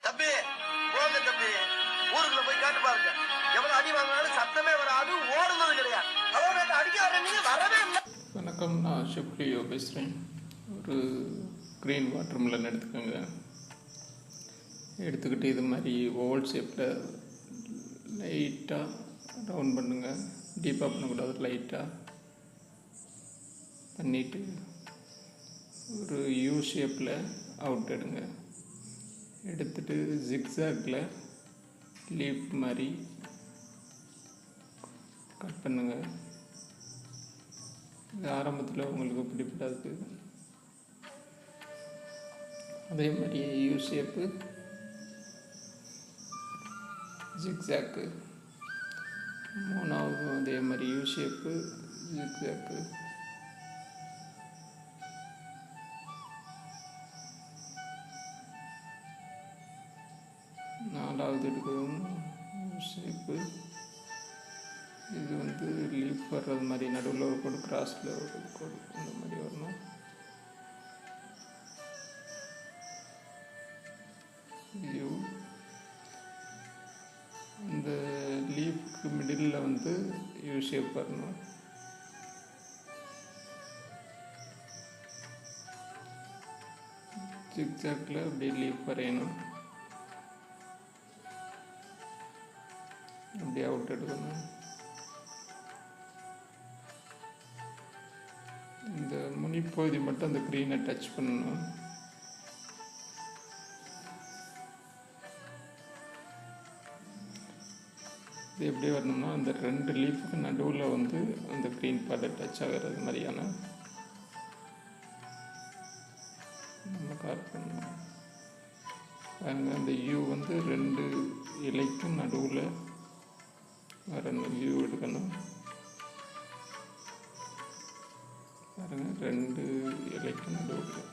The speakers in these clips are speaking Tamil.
தம்பி போங்க தம்பி, ஊருக்குள்ள போய் கேட்டு பாருங்க. எவ்வளவு அடி வாங்கினாலும் சத்தமே வராது, ஓடுனது கிடையாது. அவ்வளவு அடிக்க வர நீங்க வரவே இல்லை. வணக்கம், நான் ஷிப்லியோ பேசுகிறேன். ஒரு க்ரீன் வாட்டர் மில்லன் எடுத்துக்கோங்க. எடுத்துக்கிட்டு இது மாதிரி ஓவல் ஷேப்பில் லைட்டாக ரவுண்ட் பண்ணுங்க. டீப்பாக பண்ணக்கூடாது, லைட்டாக பண்ணிவிட்டு ஒரு யூ ஷேப்பில் அவுட் எடுங்க. எடுத்துட்டு ஜிக்ஸாக்ல லீஃப் மாதிரி கட் பண்ணுங்க. இது ஆரம்பத்தில் உங்களுக்கு பிடிப்படாது. அதே மாதிரி யூ ஷேப்பு, ஜிக்ஸாக்கு, மூணாவது அதே மாதிரி யூ ஷேப்பு, ஜிக்ஸாக்கு, நாலாவது எடுக்கவும் ஷேப்பு. இது வந்து லீஃப் வர்றது மாதிரி நடுவில் ஒரு கோடு, கிராஸில் ஒரு கோடு, இந்த மாதிரி வரணும். யூ இந்த லீஃப்க்கு மிடில் வந்து யூ ஷேப் வரணும். ஜிக்ஜாக்ல அப்படியே லீஃப் வரையணும். அப்படியே அவுட் எடுக்கணும். இந்த முனிப்பகுதி மட்டும் அந்த க்ரீனை டச் பண்ணணும். இது எப்படி வரணும்னா, அந்த ரெண்டு லீஃபுக்கு நடுவில் வந்து அந்த க்ரீன் பார்ட்டை டச் ஆகிறது மாதிரியான நம்ம கார்ட் பண்ணணும். அந்த யூ வந்து ரெண்டு இலைக்கும் நடுவில் வரணும். யூ எடுக்கணும். பாருங்க, ரெண்டு இலைக்கு நடுவில்.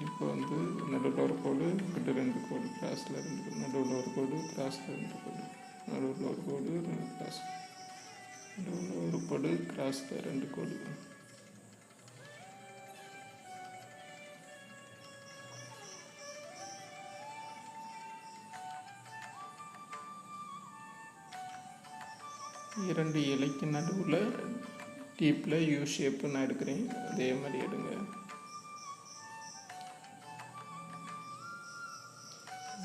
இப்போ வந்து நடுவில் ஒரு கோடு, கிட்ட ரெண்டு கோடு, கிராஸில் ரெண்டு கோடு, நடுவில் ஒரு கோடு, கிராஸில் ரெண்டு கோடு, நடுவில் ஒரு கோடு, கிராஸ், நடுவில் ஒரு கோடு, கிராஸில் ரெண்டு கோடு. இரண்டு இலைக்கு நடுவில் டீப்பில் யூ ஷேப்பு நான் எடுக்கிறேன். அதே மாதிரி எடுங்க.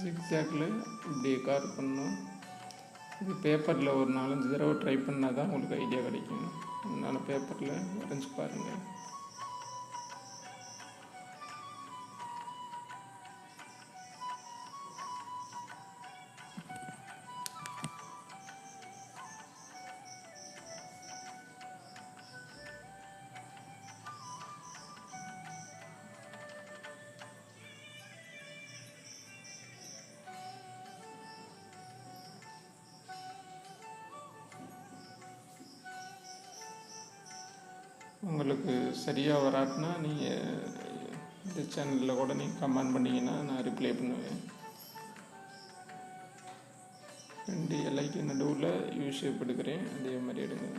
ஜிக்ஸாக்ல இப்படி கார் பண்ணணும். இது பேப்பரில் ஒரு 4-5 தடவை ட்ரை பண்ணால் தான் உங்களுக்கு ஐடியா கிடைக்கும். அதனால் பேப்பரில் வரைஞ்சி பாருங்கள். உங்களுக்கு சரியாக வராட்டினா நீங்கள் இந்த சேனலில் கூட நீங்கள் கமெண்ட் பண்ணிங்கன்னா நான் ரிப்ளை பண்ணுவேன். ரெண்டு இலைக்கு நடுவில் யூ ஷேப் எடுக்கிறேன். அதே மாதிரி எடுங்க.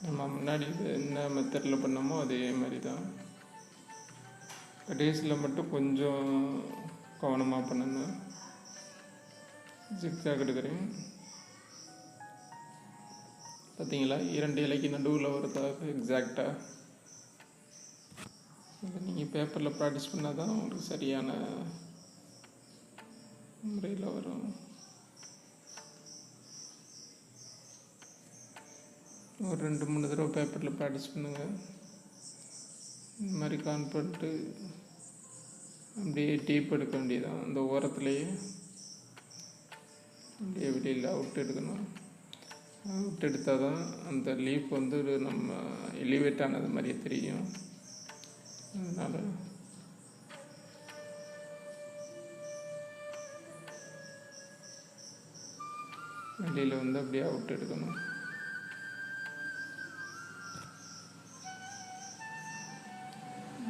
நம்ம முன்னாடி என்ன மெத்தடில் பண்ணோமோ அதே மாதிரி தான். கடைசியில் மட்டும் கொஞ்சம் கவனமாக பண்ணணும். ஜிக்ஸாக் எடுக்கிறேன். பார்த்தீங்களா, 2 இலைக்கு நடுவில் வரதாக எக்ஸாக்டாக. இதை நீங்கள் பேப்பரில் ப்ராக்டிஸ் பண்ணால் தான் உங்களுக்கு சரியான முறையில் வரும். ஒரு 2-3 தடவை பேப்பரில் ப்ராக்டிஸ் பண்ணுங்கள். இந்த மாதிரி கான் பண்ணிட்டு அப்படியே டீப் எடுக்க வேண்டியதான். அந்த ஓரத்துலேயே அப்படியே வெளியில் அவுட் எடுக்கணும். அவுட் எடுத்தால் தான் அந்த லீஃப் வந்து நம்ம எலிவேட் ஆனது மாதிரியே தெரியும். அதனால் வெளியில் வந்து அப்படியே அவுட் எடுக்கணும்.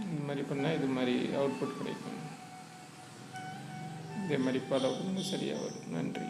இந்த மாதிரி பண்ணால் இது மாதிரி அவுட்புட் கிடைக்கும். இதே மாதிரி ஃபாலோ பண்ணுங்க, சரியாக வரும். நன்றி.